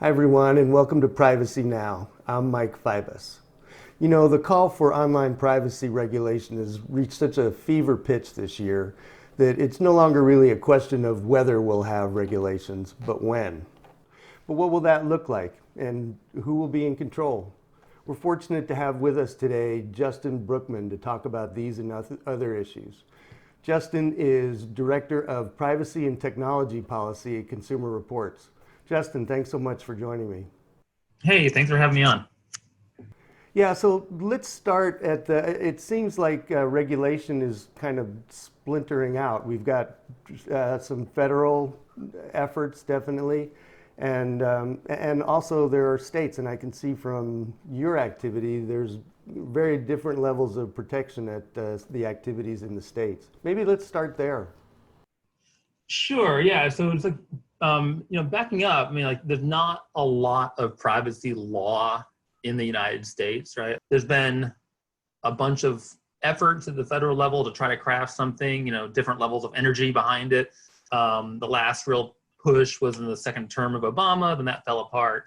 Hi everyone, and welcome to Privacy Now. I'm Mike Fibus. You know, the call for online privacy regulation has reached such a fever pitch this year that it's no longer really a question of whether we'll have regulations, but when. But what will that look like, and who will be in control? We're fortunate to have with us today Justin Brookman to talk about these and other issues. Justin is Director of Privacy and Technology Policy at Consumer Reports. Justin, thanks so much for joining me. Hey, thanks for having me on. Yeah, so let's start at it seems like regulation is kind of splintering out. We've got some federal efforts, definitely, and also there are states, and I can see from your activity, there's very different levels of protection at the activities in the states. Maybe let's start there. Sure, yeah. So it's like, backing up, I mean, like, there's not a lot of privacy law in the United States, right? There's been a bunch of efforts at the federal level to try to craft something, different levels of energy behind it. The last real push was in the second term of Obama, then that fell apart.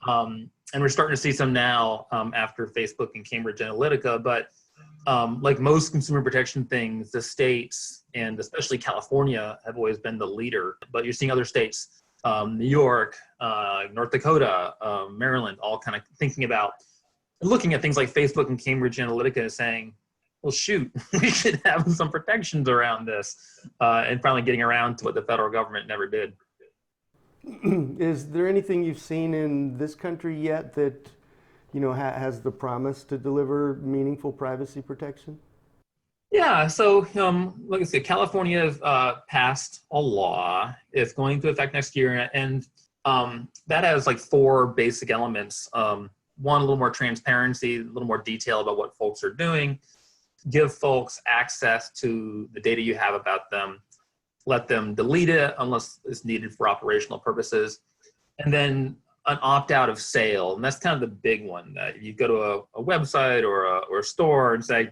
And we're starting to see some now after Facebook and Cambridge Analytica, but like most consumer protection things, the states and especially California have always been the leader. But you're seeing other states, New York, North Dakota, Maryland, all kind of thinking about looking at things like Facebook and Cambridge Analytica and saying, well, shoot, we should have some protections around this, and finally getting around to what the federal government never did. Is there anything you've seen in this country yet that has the promise to deliver meaningful privacy protection? Yeah, so like I said, California passed a law. It's going to affect next year, and that has like four basic elements. One, a little more transparency, a little more detail about what folks are doing, give folks access to the data you have about them, let them delete it unless it's needed for operational purposes, and then an opt-out of sale. And that's kind of the big one, that if you go to a website or a store and say,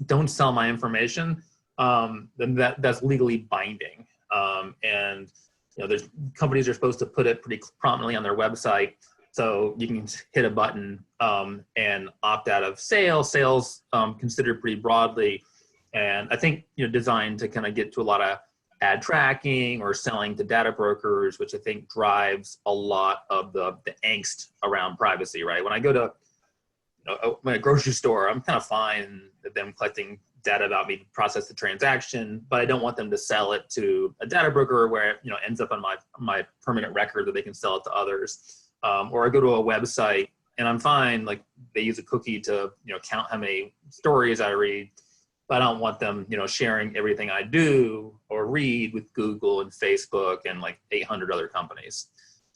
don't sell my information, then that's legally binding. And there's companies are supposed to put it pretty prominently on their website, so you can hit a button and opt out of sale. Sales considered pretty broadly, and I think designed to kind of get to a lot of ad tracking or selling to data brokers, which I think drives a lot of the angst around privacy. Right, when I go to a grocery store, I'm kind of fine with them collecting data about me to process the transaction, but I don't want them to sell it to a data broker where it ends up on my permanent record that they can sell it to others. Or I go to a website and I'm fine, like they use a cookie to count how many stories I read, but I don't want them sharing everything I do or read with Google and Facebook and like 800 other companies.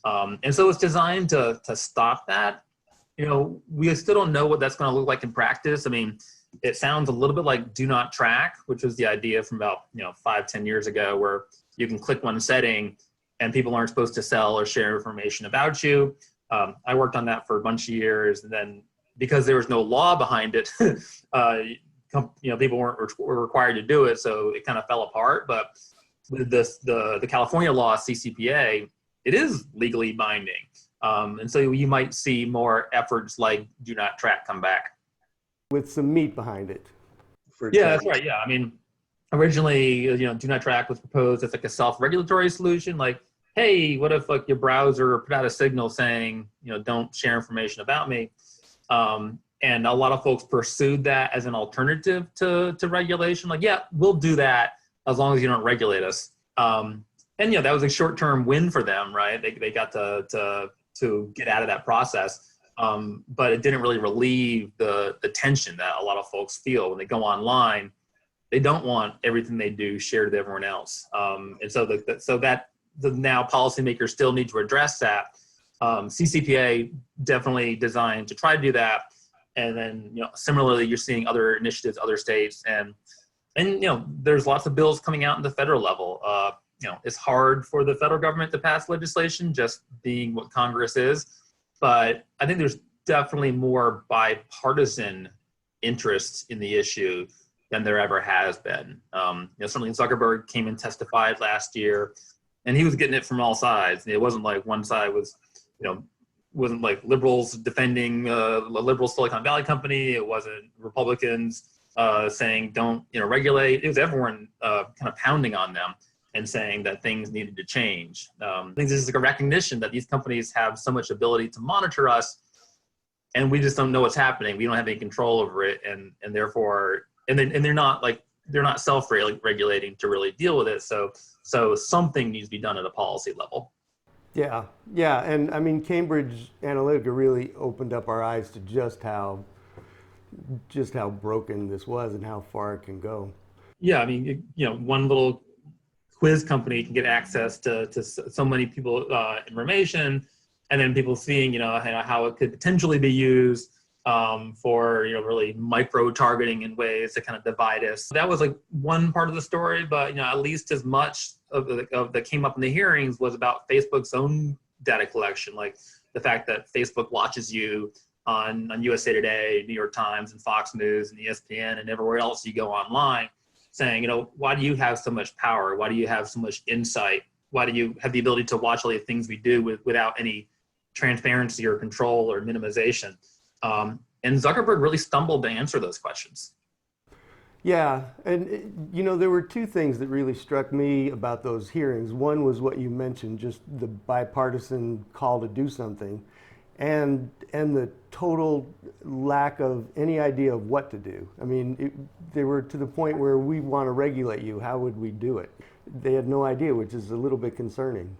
And so it's designed to stop that. We still don't know what that's going to look like in practice. I mean, it sounds a little bit like do not track, which was the idea from about 5-10 years ago, where you can click one setting and people aren't supposed to sell or share information about you. I worked on that for a bunch of years, and then because there was no law behind it, people were required to do it, so it kind of fell apart. But with the California law, CCPA, it is legally binding. And so you might see more efforts like do not track come back. With some meat behind it. Yeah, that's right. Yeah, I mean, originally, do not track was proposed as like a self-regulatory solution. Like, hey, what if like your browser put out a signal saying, don't share information about me? And a lot of folks pursued that as an alternative to regulation. Like, yeah, we'll do that as long as you don't regulate us. And that was a short-term win for them, right? They got to get out of that process. But it didn't really relieve the tension that a lot of folks feel when they go online. They don't want everything they do shared with everyone else. And so the now policymakers still need to address that. CCPA definitely designed to try to do that. And then, similarly, you're seeing other initiatives, other states, and there's lots of bills coming out in the federal level. It's hard for the federal government to pass legislation, just being what Congress is. But I think there's definitely more bipartisan interest in the issue than there ever has been. Certainly Zuckerberg came and testified last year, and he was getting it from all sides. It wasn't like one side was wasn't like liberals defending a liberal Silicon Valley company. It wasn't Republicans saying don't regulate. It was everyone kind of pounding on them and saying that things needed to change. I think this is like a recognition that these companies have so much ability to monitor us, and we just don't know what's happening. We don't have any control over it, and therefore, and they're not self-regulating to really deal with it. So something needs to be done at a policy level. Yeah, yeah, and I mean Cambridge Analytica really opened up our eyes to just how broken this was and how far it can go. Yeah, I mean, one little quiz company can get access to so many people information, and then people seeing how it could potentially be used for really micro targeting in ways that kind of divide us. That was like one part of the story, but at least as much of that came up in the hearings was about Facebook's own data collection, like the fact that Facebook watches you on USA Today, New York Times, and Fox News, and ESPN, and everywhere else you go online, saying, why do you have so much power? Why do you have so much insight? Why do you have the ability to watch all the things we do without any transparency or control or minimization? And Zuckerberg really stumbled to answer those questions. Yeah, and there were two things that really struck me about those hearings. One was what you mentioned, just the bipartisan call to do something, and the total lack of any idea of what to do. I mean, they were to the point where we want to regulate you. How would we do it? They had no idea, which is a little bit concerning.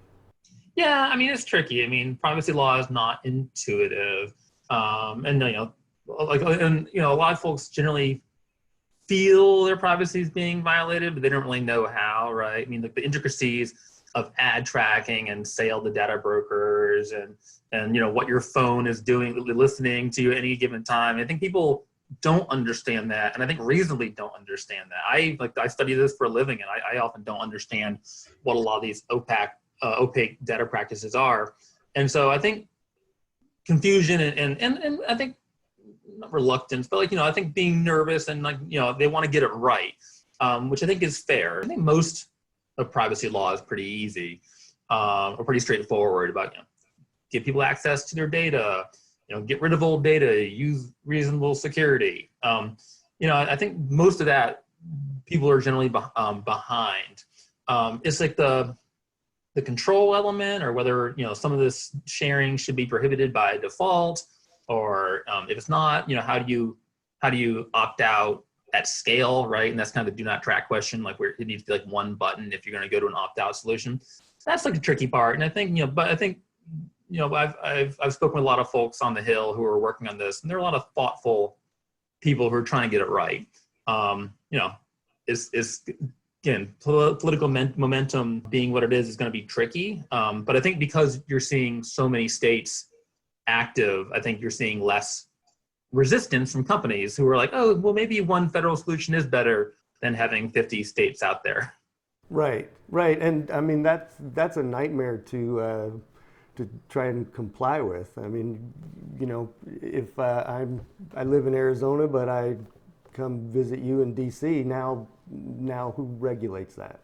Yeah, I mean, it's tricky. I mean, privacy law is not intuitive, and a lot of folks generally feel their privacy is being violated, but they don't really know how, right? I mean, like the intricacies of ad tracking and sale to data brokers and what your phone is doing, listening to you at any given time. I think people don't understand that, and I think reasonably don't understand that. I study this for a living, and I often don't understand what a lot of these opaque data practices are. And so I think confusion and I think not reluctance, but I think being nervous and they want to get it right, which I think is fair. I think most of privacy law is pretty easy or pretty straightforward about give people access to their data, get rid of old data, use reasonable security. I think most of that people are generally behind. It's like the control element, or whether some of this sharing should be prohibited by default, or if it's not, how do you opt out at scale, right? And that's kind of the do not track question, like where it needs to be like one button if you're going to go to an opt out solution. That's like a tricky part, and I think I've spoken with a lot of folks on the Hill who are working on this, and there are a lot of thoughtful people who are trying to get it right. Again, political momentum being what it is going to be tricky. But I think because you're seeing so many states active, I think you're seeing less resistance from companies who are like, oh, well, maybe one federal solution is better than having 50 states out there. Right. And I mean, that's a nightmare to try and comply with. I mean, if I live in Arizona, but I come visit you in DC, now who regulates that?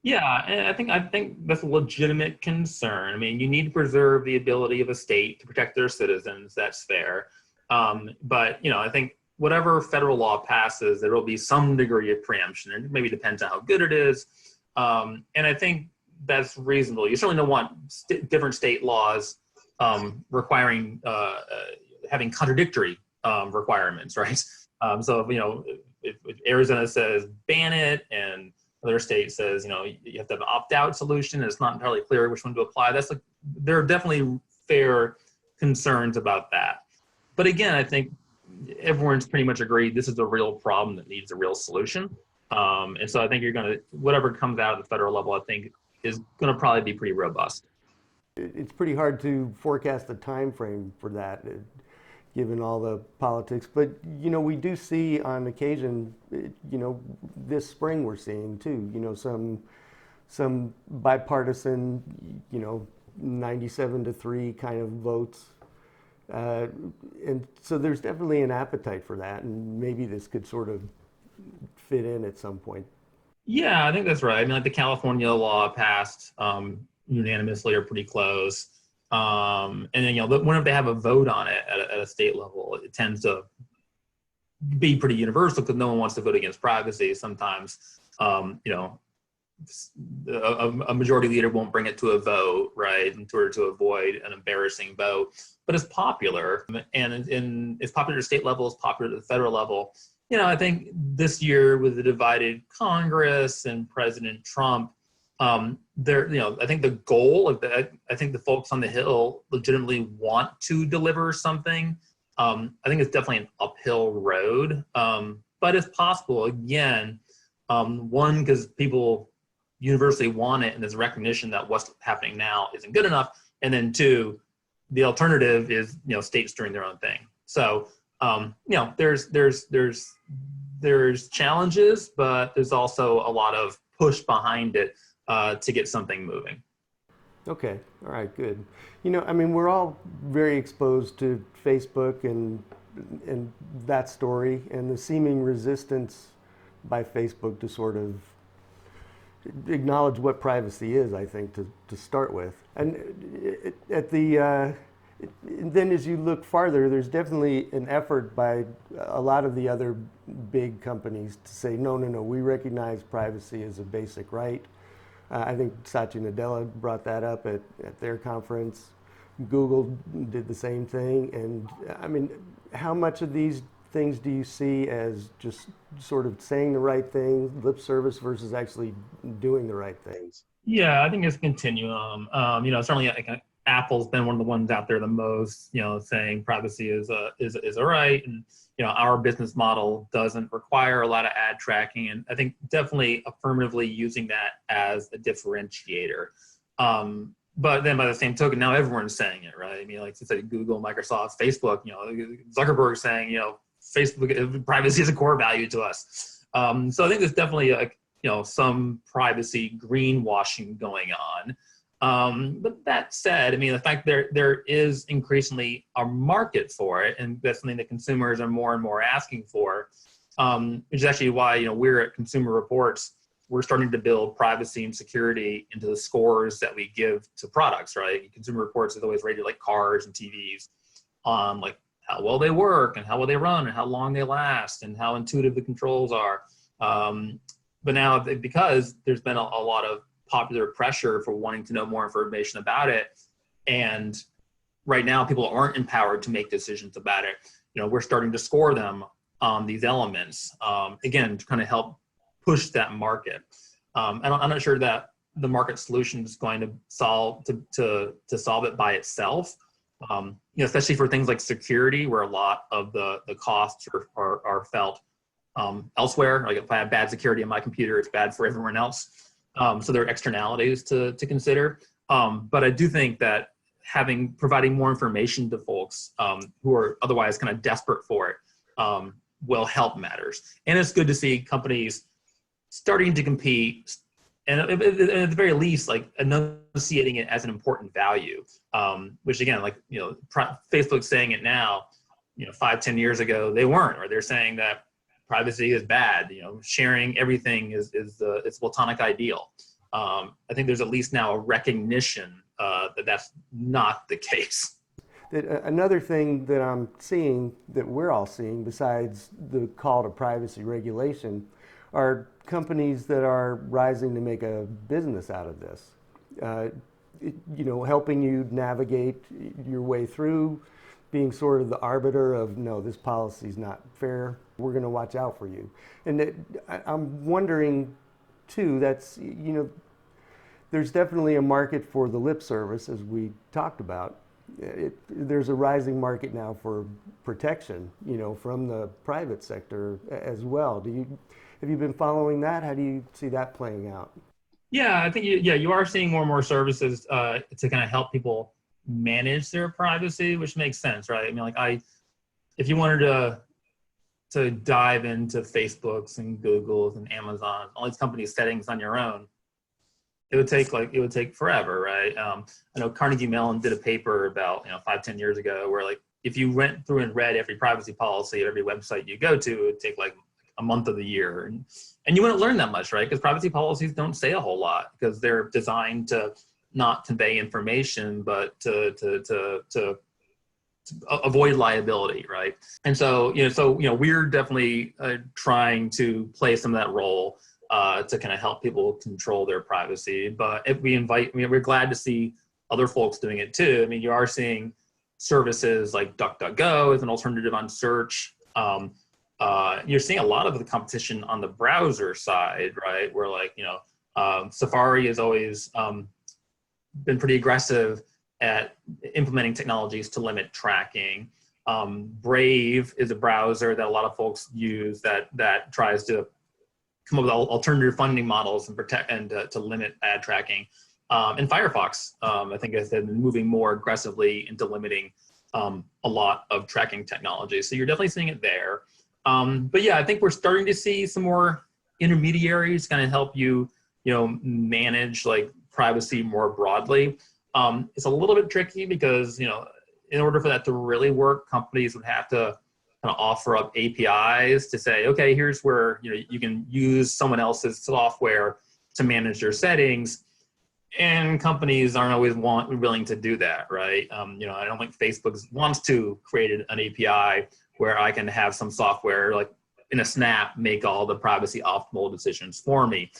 Yeah, and I think that's a legitimate concern. I mean, you need to preserve the ability of a state to protect their citizens. That's fair. But I think whatever federal law passes, there will be some degree of preemption, and it maybe depends on how good it is. And I think that's reasonable. You certainly don't want different state laws requiring having contradictory requirements, right? So if Arizona says ban it and another state says you have to have an opt-out solution, and it's not entirely clear which one to apply, there are definitely fair concerns about that. But again, I think everyone's pretty much agreed this is a real problem that needs a real solution. And so I think whatever comes out of the federal level, I think is going to probably be pretty robust. It's pretty hard to forecast a time frame for that, given all the politics. But we do see on occasion, this spring we're seeing too, some bipartisan, 97-3 kind of votes. And so there's definitely an appetite for that, and maybe this could sort of fit in at some point. Yeah, I think that's right. I mean, like the California law passed unanimously or pretty close. And then, whenever they have a vote on it at a state level, it tends to be pretty universal because no one wants to vote against privacy. Sometimes, a majority leader won't bring it to a vote, right, in order to avoid an embarrassing vote. But it's popular, and it's popular at state level, it's popular at the federal level. I think this year with the divided Congress and President Trump, I think the goal of that, I think the folks on the Hill legitimately want to deliver something. I think it's definitely an uphill road, but it's possible. Again, one, because people universally want it and there's recognition that what's happening now isn't good enough, and then two, the alternative is states doing their own thing. So there's challenges, but there's also a lot of push behind it to get something moving. Okay, all right, good. We're all very exposed to Facebook and that story and the seeming resistance by Facebook to sort of acknowledge what privacy is, I think, to start with. And then as you look farther, there's definitely an effort by a lot of the other big companies to say, no, we recognize privacy as a basic right. I think Satya Nadella brought that up at their conference. Google did the same thing. And how much of these things do you see as just sort of saying the right thing, lip service, versus actually doing the right things? Yeah, I think it's a continuum. Certainly Apple's been one of the ones out there the most, saying privacy is a right, and our business model doesn't require a lot of ad tracking, and I think definitely affirmatively using that as a differentiator. But then by the same token, now everyone's saying it, right? Like you said, Google, Microsoft, Facebook, Zuckerberg saying, Facebook privacy is a core value to us. So I think there's definitely some privacy greenwashing going on. But that said, the fact there is increasingly a market for it, and that's something that consumers are more and more asking for, which is actually why we're at Consumer Reports. We're starting to build privacy and security into the scores that we give to products, right? Consumer Reports is always rated like cars and TVs on like how well they work and how well they run and how long they last and how intuitive the controls are. But now, because there's been a lot of popular pressure for wanting to know more information about it, and right now people aren't empowered to make decisions about it, we're starting to score them on these elements, again, to kind of help push that market. And I'm not sure that the market solution is going to solve it by itself, especially for things like security, where a lot of the costs are felt elsewhere. Like if I have bad security on my computer, it's bad for everyone else. So there are externalities to consider. But I do think that providing more information to folks who are otherwise kind of desperate for it will help matters. And it's good to see companies starting to compete, and at the very least, like enunciating it as an important value, which again, like, Facebook's saying it now, 5-10 years ago, they weren't, or they're saying that privacy is bad, sharing everything is it's platonic ideal. I think there's at least now a recognition that that's not the case. Another thing that I'm seeing, that we're all seeing, besides the call to privacy regulation, are companies that are rising to make a business out of this. Helping you navigate your way through, being sort of the arbiter of, no, this policy is not fair, we're going to watch out for you. And I'm wondering, too, that's, there's definitely a market for the lip service, as we talked about. There's a rising market now for protection, from the private sector as well. Have you been following that? How do you see that playing out? Yeah, I think you are seeing more and more services to kind of help people manage their privacy, which makes sense, right? If you wanted to dive into Facebook's and Google's and Amazon, all these companies' settings on your own, it would take forever, right? I know Carnegie Mellon did a paper about 5-10 years ago where, like, if you went through and read every privacy policy of every website you go to, it would take like a month of the year, and you wouldn't learn that much, right? Because privacy policies don't say a whole lot, because they're designed to not convey information, but to avoid liability, right? And so, we're definitely trying to play some of that role to kind of help people control their privacy. But if we're glad to see other folks doing it too. I mean, you are seeing services like DuckDuckGo as an alternative on search. You're seeing a lot of the competition on the browser side, right? Where Safari has always been pretty aggressive at implementing technologies to limit tracking. Brave is a browser that a lot of folks use that tries to come up with alternative funding models and protect and to limit ad tracking. And Firefox, I think, has been moving more aggressively into limiting a lot of tracking technology. So you're definitely seeing it there. But yeah, I think we're starting to see some more intermediaries kind of help you, manage like privacy more broadly. It's a little bit tricky because, in order for that to really work, companies would have to kind of offer up APIs to say, okay, here's where, you can use someone else's software to manage your settings. And companies aren't always willing to do that, right? I don't think Facebook wants to create an API where I can have some software like in a snap make all the privacy optimal decisions for me.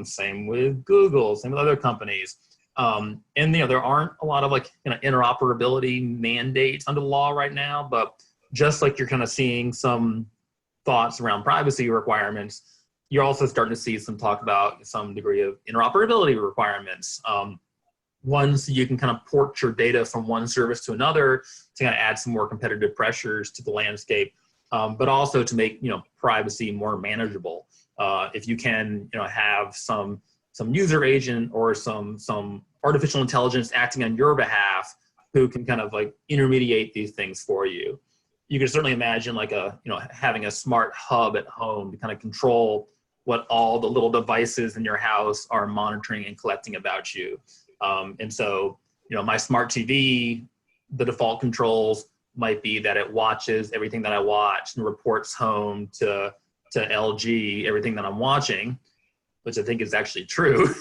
Same with Google, same with other companies. And there aren't a lot of interoperability mandates under the law right now, but just like you're kind of seeing some thoughts around privacy requirements, you're also starting to see some talk about some degree of interoperability requirements. One, so you can kind of port your data from one service to another to kind of add some more competitive pressures to the landscape, but also to make privacy more manageable. If you can have some user agent or some artificial intelligence acting on your behalf who can kind of intermediate these things for you. You can certainly imagine having a smart hub at home to kind of control what all the little devices in your house are monitoring and collecting about you. And so, my smart TV, the default controls might be that it watches everything that I watch and reports home to LG everything that I'm watching, which I think is actually true.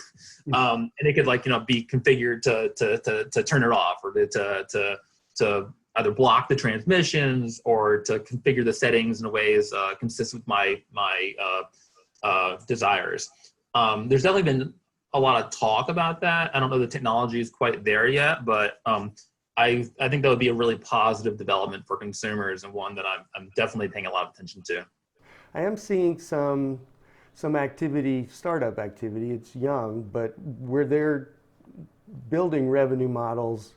And it could be configured to turn it off or to either block the transmissions or to configure the settings in ways consistent with my desires. There's definitely been a lot of talk about that. I don't know the technology is quite there yet, but I think that would be a really positive development for consumers and one that I'm definitely paying a lot of attention to. I am seeing some activity, startup activity. It's young, but where they're building revenue models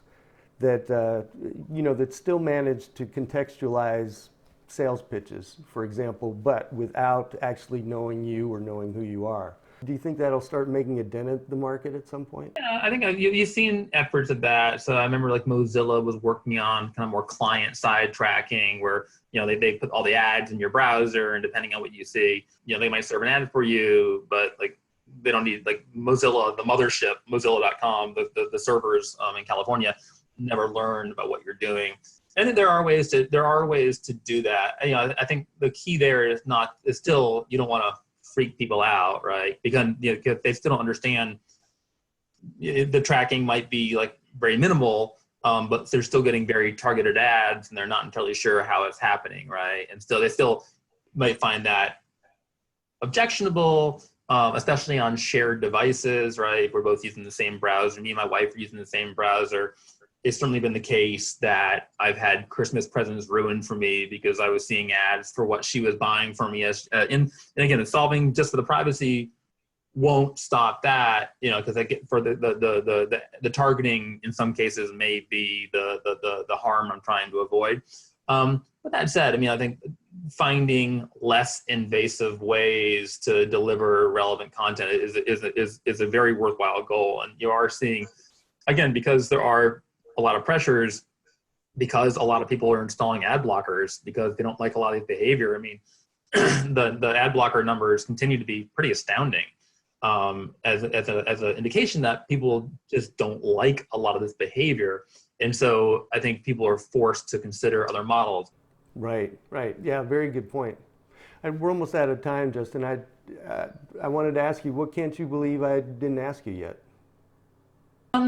that that still manage to contextualize sales pitches, for example, but without actually knowing you or knowing who you are. Do you think that'll start making a dent at the market at some point? Yeah, I think you've seen efforts of that. So I remember Mozilla was working on kind of more client-side tracking where, they put all the ads in your browser, and depending on what you see, they might serve an ad for you, but they don't need Mozilla, the mothership, Mozilla.com, the servers in California never learn about what you're doing. I think there are ways to do that. I think the key there is still you don't want to freak people out, right? Because they still don't understand. The tracking might be very minimal, but they're still getting very targeted ads, and they're not entirely sure how it's happening, right? And still, they still might find that objectionable, especially on shared devices, right? We're both using the same browser. Me and my wife are using the same browser. It's certainly been the case that I've had Christmas presents ruined for me because I was seeing ads for what she was buying for me. And again, solving just for the privacy won't stop that, because I get for the targeting in some cases may be the harm I'm trying to avoid. But that said, I think finding less invasive ways to deliver relevant content is a very worthwhile goal. And you are seeing, again, because there are a lot of pressures, because a lot of people are installing ad blockers because they don't like a lot of the behavior. The ad blocker numbers continue to be pretty astounding, as an indication that people just don't like a lot of this behavior. And so I think people are forced to consider other models. Right. Yeah, very good point. And we're almost out of time, Justin. I wanted to ask you, what can't you believe I didn't ask you yet? I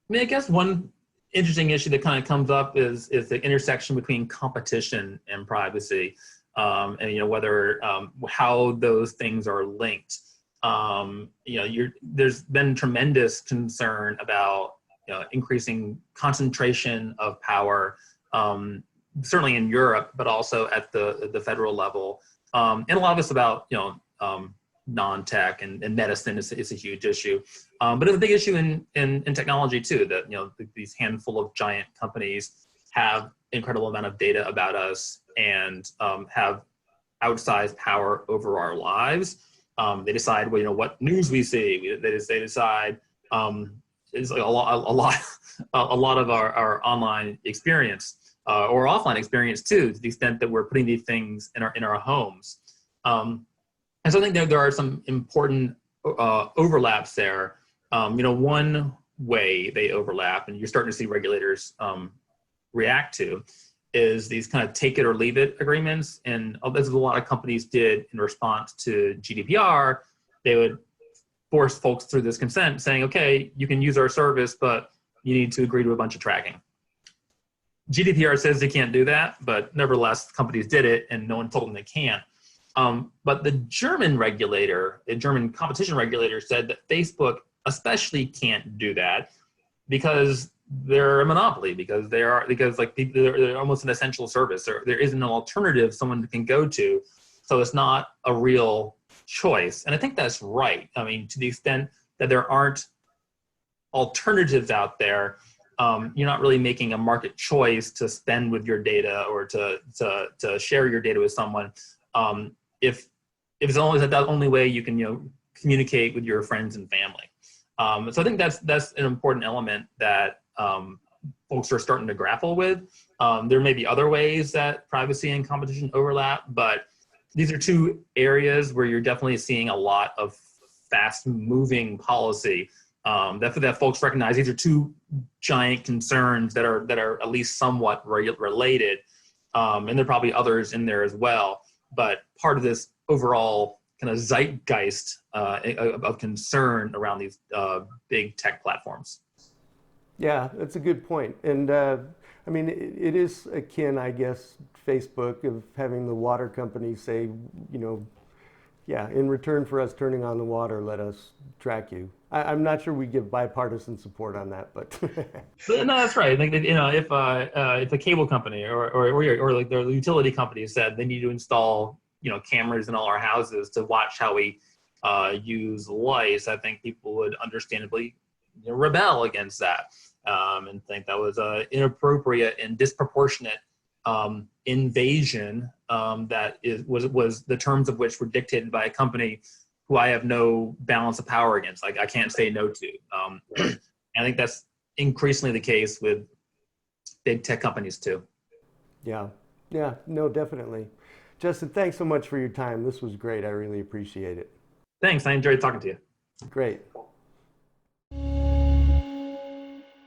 mean, I guess one interesting issue that kind of comes up is the intersection between competition and privacy, and whether how those things are linked. There's been tremendous concern about increasing concentration of power, certainly in Europe, but also at the federal level, and a lot of it's about non-tech and medicine is a huge issue. But it's a big issue in technology too, that these handful of giant companies have incredible amount of data about us and have outsized power over our lives. They decide what news we see. They decide is like a lot of our online experience or offline experience too, to the extent that we're putting these things in our homes. And so I think there are some important overlaps there. One way they overlap, and you're starting to see regulators react to, is these kind of take it or leave it agreements. And as a lot of companies did in response to GDPR, they would force folks through this consent saying, okay, you can use our service, but you need to agree to a bunch of tracking. GDPR says they can't do that, but nevertheless, companies did it and no one told them they can't. But the German competition regulator said that Facebook especially can't do that because they're a monopoly, because they're almost an essential service, or there isn't an alternative someone can go to. So it's not a real choice. And I think that's right. I mean, to the extent that there aren't alternatives out there, you're not really making a market choice to spend with your data or to share your data with someone. If it's always the only way you can communicate with your friends and family. So I think that's an important element that folks are starting to grapple with. There may be other ways that privacy and competition overlap, but these are two areas where you're definitely seeing a lot of fast-moving policy that folks recognize. These are two giant concerns that are at least somewhat related, and there are probably others in there as well. But part of this overall kind of zeitgeist of concern around these big tech platforms. Yeah, that's a good point. And I mean, it is akin, I guess, Facebook, of having the water company say, yeah, in return for us turning on the water, let us track you. I'm not sure we give bipartisan support on that, but No, that's right. I think that, if a cable company or like the utility company said they need to install cameras in all our houses to watch how we use lice, I think people would understandably rebel against that, and think that was inappropriate and disproportionate invasion that was the terms of which were dictated by a company who I have no balance of power against. Like, I can't say no to. And I think that's increasingly the case with big tech companies too. yeah, yeah, no, definitely. Justin, thanks so much for your time. This was great. I really appreciate it. Thanks. I enjoyed talking to you. Great.